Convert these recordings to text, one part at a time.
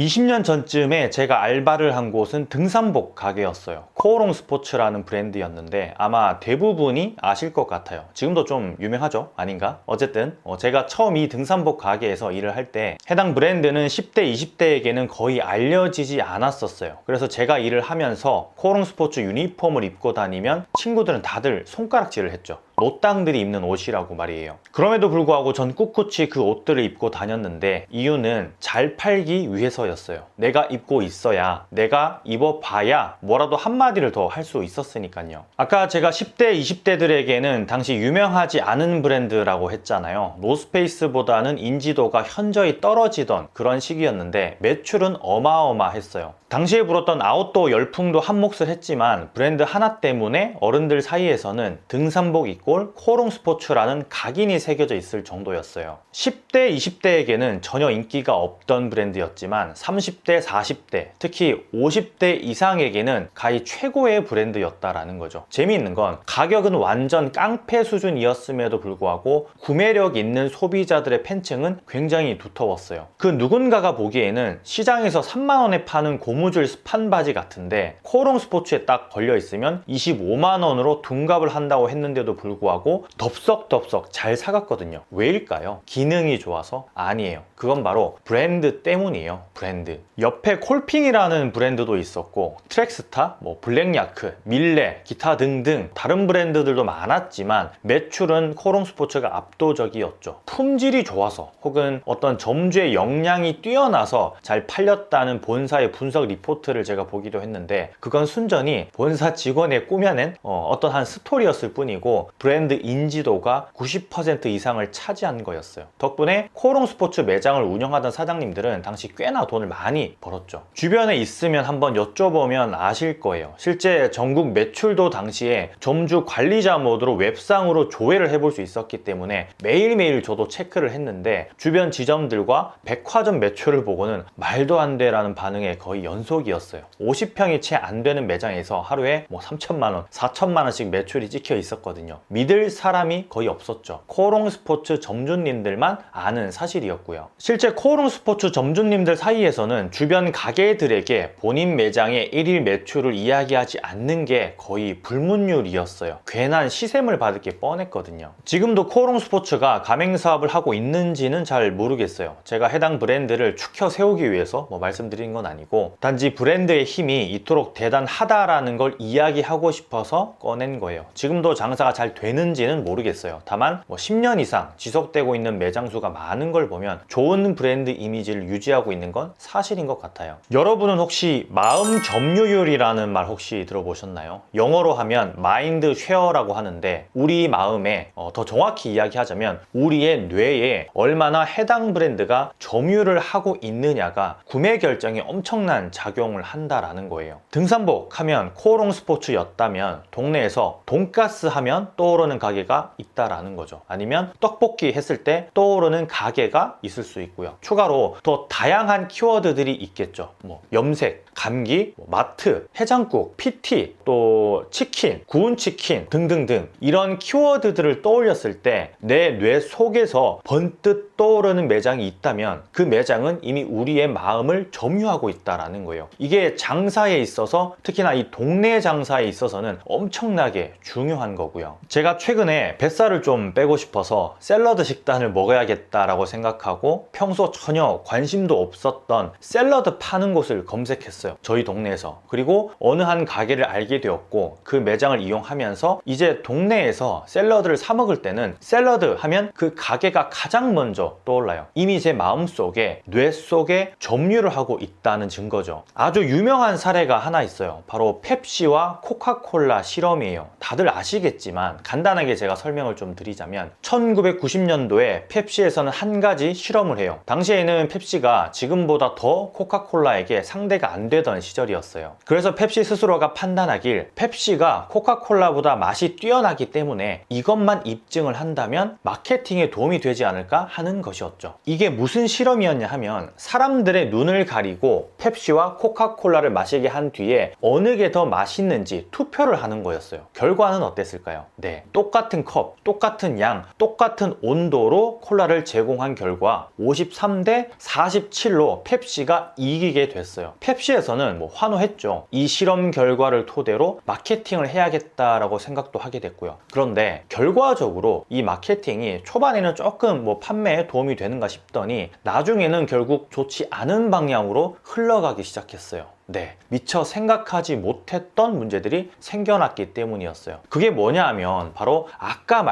20년 전쯤에 제가 알바를 한 곳은 등산복 가게였어요. 코오롱 스포츠라는 브랜드였는데 아마 대부분이 아실 것 같아요. 지금도 좀 유명하죠? 아닌가? 어쨌든 제가 처음 이 등산복 가게에서 일을 할 때 해당 브랜드는 10대, 20대에게는 거의 알려지지 않았었어요. 그래서 제가 일을 하면서 코오롱 스포츠 유니폼을 입고 다니면 친구들은 다들 손가락질을 했죠. 노땅들이 입는 옷이라고 말이에요. 그럼에도 불구하고 전 꿋꿋이 그 옷들을 입고 다녔는데 이유는 잘 팔기 위해서였어요. 내가 입고 있어야, 내가 입어봐야 뭐라도 한마디를 더 할 수 있었으니까요. 아까 제가 10대, 20대들에게는 당시 유명하지 않은 브랜드라고 했잖아요. 노스페이스보다는 인지도가 현저히 떨어지던 그런 시기였는데 매출은 어마어마했어요. 당시에 불었던 아웃도어 열풍도 한몫을 했지만 브랜드 하나 때문에 어른들 사이에서는 등산복 이꼴 코오롱 스포츠라는 각인이 새겨져 있을 정도였어요. 10대, 20대에게는 전혀 인기가 없던 브랜드였지만 30대, 40대, 특히 50대 이상에게는 가히 최고의 브랜드였다라는 거죠. 재미있는 건 가격은 완전 깡패 수준이었음에도 불구하고 구매력 있는 소비자들의 팬층은 굉장히 두터웠어요. 그 누군가가 보기에는 시장에서 3만 원에 파는 고무줄 스판 바지 같은데 코오롱 스포츠에 딱 걸려 있으면 25만 원으로 둔갑을 한다고 했는데도 불구하고 덥석덥석 잘 사갔거든요. 왜일까요? 기능이 좋아서? 아니에요. 그건 바로 브랜드 때문이에요. 브랜드. 옆에 콜핑이라는 브랜드도 있었고 트랙스타, 블랙야크, 밀레, 기타 등등 다른 브랜드들도 많았지만 매출은 코오롱 스포츠가 압도적이었죠. 품질이 좋아서 혹은 어떤 점주의 역량이 뛰어나서 잘 팔렸다는 본사의 분석 리포트를 제가 보기도 했는데 그건 순전히 본사 직원의 꾸며낸 어떤 한 스토리였을 뿐이고 브랜드 인지도가 90% 이상을 차지한 거였어요. 덕분에 코오롱 스포츠 매장을 운영하던 사장님들은 당시 꽤나 돈을 많이 벌었죠. 주변에 있으면 한번 여쭤보면 아실 거예요. 실제 전국 매출도 당시에 점주 관리자 모드로 웹상으로 조회를 해볼 수 있었기 때문에 매일매일 저도 체크를 했는데 주변 지점들과 백화점 매출을 보고는 말도 안 돼라는 반응에 거의 연속이었어요. 50평이 채 안 되는 매장에서 하루에 3천만 원, 4천만 원씩 매출이 찍혀 있었거든요. 믿을 사람이 거의 없었죠. 코오롱 스포츠 점주님들만 아는 사실이었고요. 실제 코오롱 스포츠 점주님들 사이에서는 주변 가게들에게 본인 매장의 1일 매출을 이야기하지 않는 게 거의 불문율이었어요. 괜한 시샘을 받을 게 뻔했거든요. 지금도 코오롱 스포츠가 가맹 사업을 하고 있는지는 잘 모르겠어요. 제가 해당 브랜드를 축혀 세우기 위해서 말씀드린 건 아니고 단지 브랜드의 힘이 이토록 대단하다라는 걸 이야기하고 싶어서 꺼낸 거예요. 지금도 장사가 잘 되는지는 모르겠어요. 다만 10년 이상 지속되고 있는 매장 수가 많은 걸 보면 좋은 브랜드 이미지를 유지하고 있는 건 사실인 것 같아요. 여러분은 혹시 마음 점유율이라는 말 혹시 들어보셨나요? 영어로 하면 마인드 쉐어라고 하는데 우리 마음에 더 정확히 이야기하자면 우리의 뇌에 얼마나 해당 브랜드가 점유를 하고 있느냐가 구매 결정에 엄청난 작용을 한다라는 거예요. 등산복 하면 코오롱 스포츠였다면 동네에서 돈가스 하면 떠오르는 가게가 있다라는 거죠. 아니면 떡볶이 했을 때 떠오르는 가게가 있을 수 있고요. 추가로 더 다양한 키워드들이 있겠죠. 염색, 감기, 마트, 해장국, PT, 또 치킨, 구운 치킨 등등등 이런 키워드들을 떠올렸을 때 내 뇌 속에서 번뜩 떠오르는 매장이 있다면 그 매장은 이미 우리의 마음을 점유하고 있다라는 거예요. 이게 장사에 있어서 특히나 이 동네 장사에 있어서는 엄청나게 중요한 거고요. 제가 최근에 뱃살을 좀 빼고 싶어서 샐러드 식단을 먹어야겠다라고 생각하고 평소 전혀 관심도 없었던 샐러드 파는 곳을 검색했어요. 저희 동네에서. 그리고 어느 한 가게를 알게 되었고 그 매장을 이용하면서 이제 동네에서 샐러드를 사 먹을 때는 샐러드 하면 그 가게가 가장 먼저 떠올라요. 이미 제 마음속에 뇌 속에 점유를 하고 있다는 증거죠. 아주 유명한 사례가 하나 있어요. 바로 펩시와 코카콜라 실험이에요. 다들 아시겠지만 간단하게 제가 설명을 좀 드리자면 1990년도에 펩시에서는 한 가지 실험을 해요. 당시에는 펩시가 지금보다 더 코카콜라에게 상대가 안 되던 시절이었어요. 그래서 펩시 스스로가 판단하길 펩시가 코카콜라보다 맛이 뛰어나기 때문에 이것만 입증을 한다면 마케팅에 도움이 되지 않을까 하는 하는 것이었죠. 이게 무슨 실험이었냐 하면 사람들의 눈을 가리고 펩시와 코카콜라를 마시게 한 뒤에 어느 게 더 맛있는지 투표를 하는 거였어요. 결과는 어땠을까요? 네, 똑같은 컵, 똑같은 양, 똑같은 온도로 콜라를 제공한 결과 53대 47로 펩시가 이기게 됐어요. 펩시에서는 환호했죠. 이 실험 결과를 토대로 마케팅을 해야겠다라고 생각도 하게 됐고요. 그런데 결과적으로 이 마케팅이 초반에는 조금 판매에 도움이 되는가 싶더니 나중에는 결국 좋지 않은 방향으로 흘러가기 시작했어요. 네, 미처 생각하지 못했던 문제들이 생겨났기 때문이었어요. 그게 뭐냐 하면 바로 아까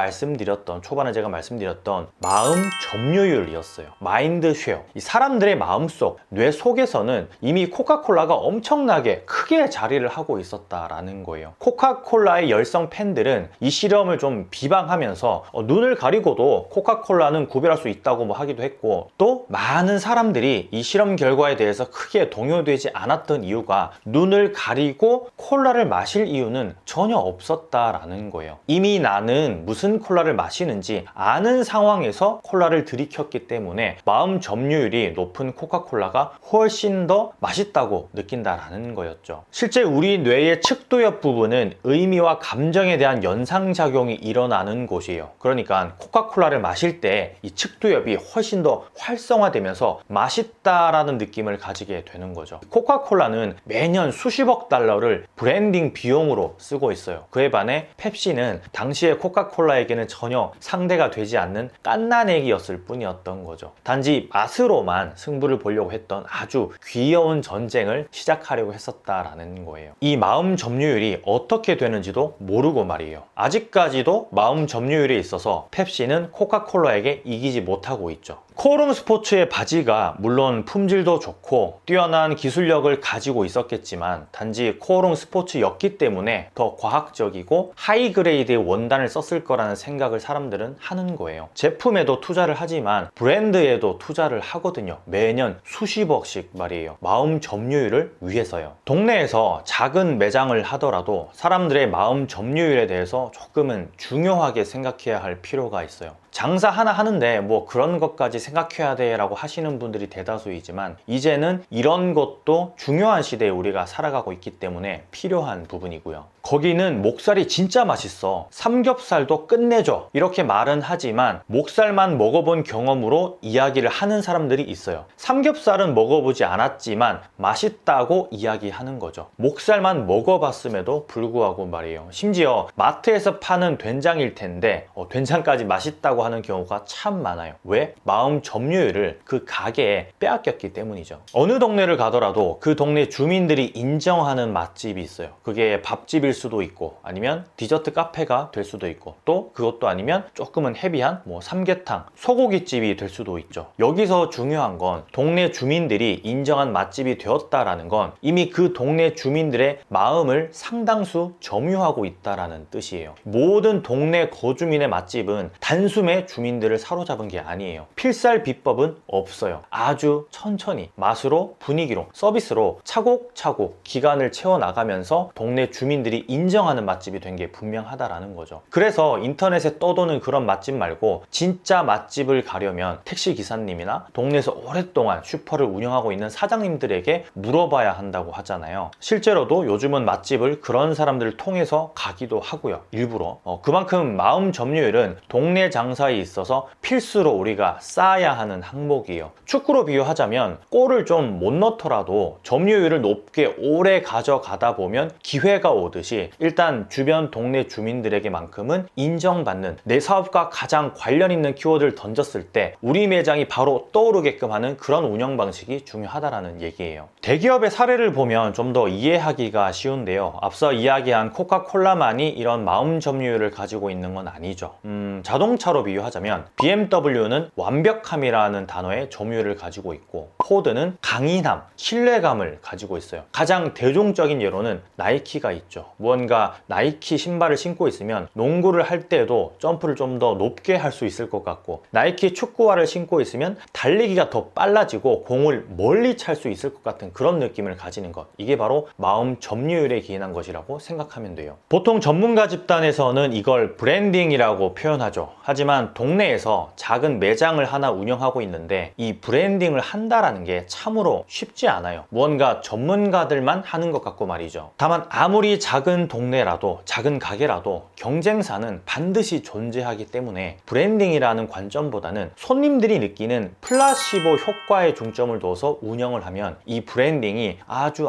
초반에 제가 말씀드렸던 마음 점유율이었어요. 마인드 쉐어. 이 사람들의 마음속, 뇌 속에서는 이미 코카콜라가 엄청나게 크게 자리를 하고 있었다라는 거예요. 코카콜라의 열성 팬들은 이 실험을 좀 비방하면서 눈을 가리고도 코카콜라는 구별할 수 있다고 하기도 했고, 또 많은 사람들이 이 실험 결과에 대해서 크게 동요되지 않았던 이유가 눈을 가리고 콜라를 마실 이유는 전혀 없었다라는 거예요. 이미 나는 무슨 콜라를 마시는지 아는 상황에서 콜라를 들이켰기 때문에 마음 점유율이 높은 코카콜라가 훨씬 더 맛있다고 느낀다라는 거였죠. 실제 우리 뇌의 측도엽 부분은 의미와 감정에 대한 연상작용이 일어나는 곳이에요. 그러니까 코카콜라를 마실 때 이 측도엽이 훨씬 더 활성화되면서 맛있다라는 느낌을 가지게 되는 거죠. 코카콜라는 매년 수십억 달러를 브랜딩 비용으로 쓰고 있어요. 그에 반해 펩시는 당시의 코카콜라에게는 전혀 상대가 되지 않는 갓난애기였을 뿐이었던 거죠. 단지 맛으로만 승부를 보려고 했던 아주 귀여운 전쟁을 시작하려고 했었다라는 거예요. 이 마음 점유율이 어떻게 되는지도 모르고 말이에요. 아직까지도 마음 점유율에 있어서 펩시는 코카콜라에게 이기지 못하고 있죠. 코오롱 스포츠의 바지가 물론 품질도 좋고 뛰어난 기술력을 가지고 있었겠지만 단지 코오롱 스포츠였기 때문에 더 과학적이고 하이 그레이드의 원단을 썼을 거라는 생각을 사람들은 하는 거예요. 제품에도 투자를 하지만 브랜드에도 투자를 하거든요. 매년 수십억씩 말이에요. 마음 점유율을 위해서요. 동네에서 작은 매장을 하더라도 사람들의 마음 점유율에 대해서 조금은 중요하게 생각해야 할 필요가 있어요. 장사 하나 하는데 그런 것까지 생각해야 돼 라고 하시는 분들이 대다수이지만 이제는 이런 것도 중요한 시대에 우리가 살아가고 있기 때문에 필요한 부분이고요. 거기는 목살이 진짜 맛있어, 삼겹살도 끝내줘, 이렇게 말은 하지만 목살만 먹어본 경험으로 이야기를 하는 사람들이 있어요. 삼겹살은 먹어보지 않았지만 맛있다고 이야기하는 거죠. 목살만 먹어봤음에도 불구하고 말이에요. 심지어 마트에서 파는 된장일 텐데 된장까지 맛있다고 하는 경우가 참 많아요. 왜? 마음 점유율을 그 가게에 빼앗겼기 때문이죠. 어느 동네를 가더라도 그 동네 주민들이 인정하는 맛집이 있어요. 그게 밥집일 수도 있고 아니면 디저트 카페가 될 수도 있고, 또 그것도 아니면 조금은 헤비한 삼계탕, 소고기집이 될 수도 있죠. 여기서 중요한 건 동네 주민들이 인정한 맛집이 되었다라는 건 이미 그 동네 주민들의 마음을 상당수 점유하고 있다라는 뜻이에요. 모든 동네 거주민의 맛집은 단숨에 주민들을 사로잡은 게 아니에요. 필살 비법은 없어요. 아주 천천히 맛으로, 분위기로, 서비스로 차곡차곡 기간을 채워나가면서 동네 주민들이 인정하는 맛집이 된 게 분명하다라는 거죠. 그래서 인터넷에 떠도는 그런 맛집 말고 진짜 맛집을 가려면 택시 기사님이나 동네에서 오랫동안 슈퍼를 운영하고 있는 사장님들에게 물어봐야 한다고 하잖아요. 실제로도 요즘은 맛집을 그런 사람들을 통해서 가기도 하고요. 일부러. 그만큼 마음 점유율은 동네 장사에 있어서 필수로 우리가 쌓아야 하는 항목이에요. 축구로 비유하자면 골을 좀 못 넣더라도 점유율을 높게 오래 가져가다 보면 기회가 오듯이 일단 주변 동네 주민들에게만큼은 인정받는, 내 사업과 가장 관련 있는 키워드를 던졌을 때 우리 매장이 바로 떠오르게끔 하는 그런 운영 방식이 중요하다라는 얘기예요. 대기업의 사례를 보면 좀 더 이해하기가 쉬운데요. 앞서 이야기한 코카콜라만이 이런 마음 점유율을 가지고 있는 건 아니죠. 자동차로 비유하자면 BMW는 완벽함이라는 단어의 점유율을 가지고 있고 포드는 강인함, 신뢰감을 가지고 있어요. 가장 대중적인 예로는 나이키가 있죠. 무언가 나이키 신발을 신고 있으면 농구를 할 때도 점프를 좀 더 높게 할 수 있을 것 같고, 나이키 축구화를 신고 있으면 달리기가 더 빨라지고 공을 멀리 찰 수 있을 것 같은 그런 느낌을 가지는 것, 이게 바로 마음 점유율에 기인한 것이라고 생각하면 돼요. 보통 전문가 집단에서는 이걸 브랜딩이라고 표현하죠. 하지만 동네에서 작은 매장을 하나 운영하고 있는데 이 브랜딩을 한다라는 게 참으로 쉽지 않아요. 무언가 전문가들만 하는 것 같고 말이죠. 다만 아무리 작은 동네라도, 작은 가게라도 경쟁사는 반드시 존재하기 때문에 브랜딩이라는 관점보다는 손님들이 느끼는 플라시보 효과에 중점을 둬서 운영을 하면 이 브랜딩이 아주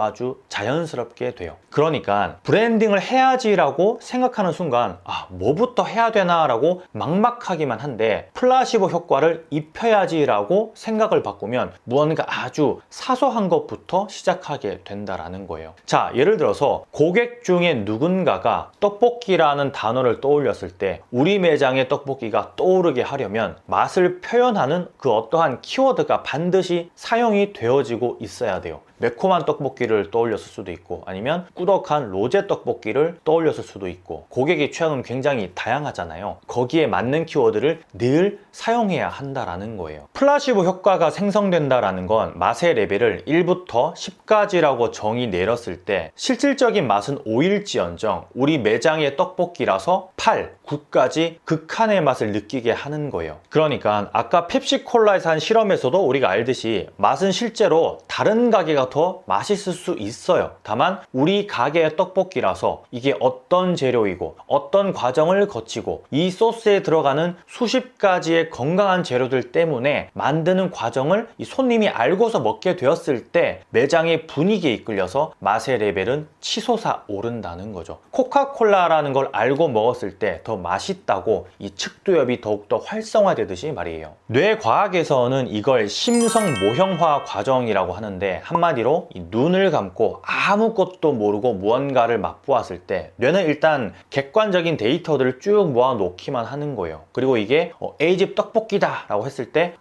자연스럽게 돼요. 그러니까 브랜딩을 해야지라고 생각하는 순간 뭐부터 해야 되나 라고 막막하기만 한데, 플라시보 효과를 입혀야지라고 생각을 바꾸면 무언가 아주 사소한 것부터 시작하게 된다라는 거예요. 자, 예를 들어서 고객 중에 누군가가 떡볶이라는 단어를 떠올렸을 때 우리 매장의 떡볶이가 떠오르게 하려면 맛을 표현하는 그 어떠한 키워드가 반드시 사용이 되어지고 있어야 돼요. 매콤한 떡볶이를 떠올렸을 수도 있고, 아니면 꾸덕한 로제 떡볶이를 떠올렸을 수도 있고, 고객의 취향은 굉장히 다양하잖아요. 거기에 맞는 키워드를 늘 사용해야 한다라는 거예요. 플라시보 효과가 생성된다라는 건 맛의 레벨을 1부터 10까지라고 정의 내렸을 때 실질적인 맛은 5일지언정 우리 매장의 떡볶이라서 8, 9까지 극한의 맛을 느끼게 하는 거예요. 그러니까 아까 펩시콜라에서 한 실험에서도 우리가 알듯이 맛은 실제로 다른 가게가 더 맛있을 수 있어요. 다만 우리 가게의 떡볶이라서 이게 어떤 재료이고 어떤 과정을 거치고 이 소스에 들어가는 수십 가지의 건강한 재료들 때문에 만드는 과정을 이 손님이 알고서 먹게 되었을 때 매장의 분위기에 이끌려서 맛의 레벨은 치솟아 오른다는 거죠. 코카콜라라는 걸 알고 먹었을 때 더 맛있다고 이 측두엽이 더욱더 활성화되듯이 말이에요. 뇌과학에서는 이걸 심성 모형화 과정이라고 하는데, 한마디로 이 눈을 감고 아무것도 모르고 무언가를 맛보았을 때 뇌는 일단 객관적인 데이터들을 쭉 모아 놓기만 하는 거예요. 그리고 이게 A집 떡볶이다 라고 했을 때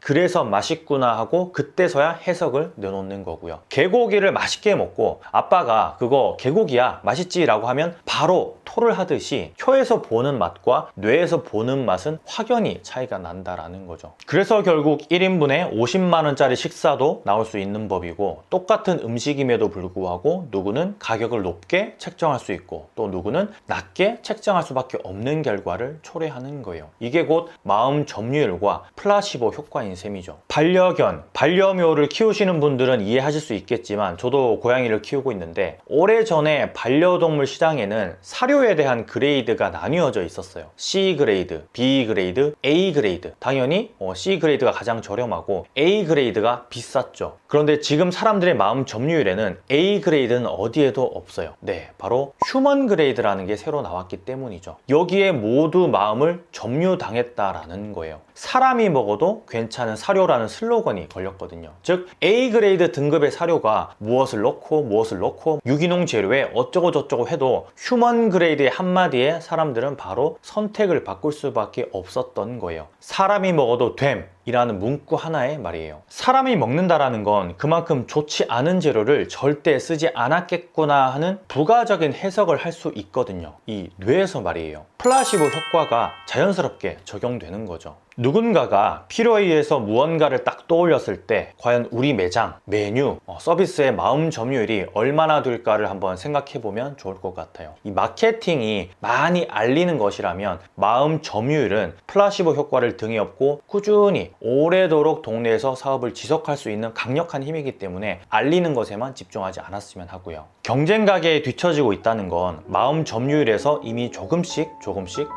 그래서 맛있구나 하고 그때서야 해석을 내놓는 거고요. 개고기를 맛있게 먹고 아빠가 그거 개고기야 맛있지 라고 하면 바로 토를 하듯이 혀에서 보는 맛과 뇌에서 보는 맛은 확연히 차이가 난다라는 거죠. 그래서 결국 1인분에 50만 원짜리 식사도 나올 수 있는 법이고, 똑같은 음식임에도 불구하고 누구는 가격을 높게 책정할 수 있고 또 누구는 낮게 책정할 수밖에 없는 결과를 초래하는 거예요. 이게 곧 마음 점유율과 플라시보 효과인 셈이죠. 반려견, 반려묘를 키우시는 분들은 이해하실 수 있겠지만 저도 고양이를 키우고 있는데, 오래전에 반려동물 시장에는 사료에 대한 그레이드가 나뉘어져 있었어요. C 그레이드, B 그레이드, A 그레이드. 당연히 C 그레이드가 가장 저렴하고 A 그레이드가 비쌌죠. 그런데 지금 사람들의 마음 점유율에는 A 그레이드는 어디에도 없어요. 네, 바로 휴먼 그레이드라는 게 새로 나왔기 때문이죠. 여기에 모두 마음을 점유당했다라는 거예요. 사람이 먹어도 괜찮은 사료라는 슬로건이 걸렸거든요. 즉 A 그레이드 등급의 사료가 무엇을 넣고 유기농 재료에 어쩌고 저쩌고 해도 휴먼 그레이드의 한마디에 사람들은 바로 선택을 바꿀 수밖에 없었던 거예요. 사람이 먹어도 됨 이라는 문구 하나에 말이에요. 사람이 먹는다라는 건 그만큼 좋지 않은 재료를 절대 쓰지 않았겠구나 하는 부가적인 해석을 할 수 있거든요. 이 뇌에서 말이에요. 플라시보 효과가 자연스럽게 적용되는 거죠. 누군가가 필요에 의해서 무언가를 딱 떠올렸을 때 과연 우리 매장, 메뉴, 서비스의 마음 점유율이 얼마나 될까를 한번 생각해 보면 좋을 것 같아요. 이 마케팅이 많이 알리는 것이라면 마음 점유율은 플라시보 효과를 등에 업고 꾸준히 오래도록 동네에서 사업을 지속할 수 있는 강력한 힘이기 때문에 알리는 것에만 집중하지 않았으면 하고요. 경쟁 가게에 뒤처지고 있다는 건 마음 점유율에서 이미 조금씩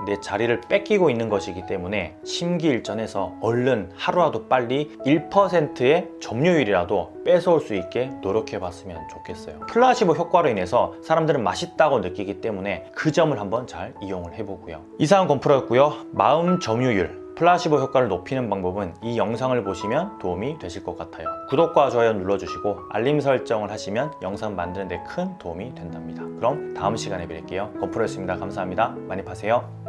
내 자리를 뺏기고 있는 것이기 때문에 심기일전해서 얼른 하루라도 빨리 1%의 점유율이라도 뺏어올 수 있게 노력해 봤으면 좋겠어요. 플라시보 효과로 인해서 사람들은 맛있다고 느끼기 때문에 그 점을 한번 잘 이용을 해보고요. 이상은 건프로였고요. 마음 점유율, 플라시보 효과를 높이는 방법은 이 영상을 보시면 도움이 되실 것 같아요. 구독과 좋아요 눌러주시고 알림 설정을 하시면 영상 만드는 데 큰 도움이 된답니다. 그럼 다음 시간에 뵐게요. 건프로였습니다. 감사합니다. 많이 파세요.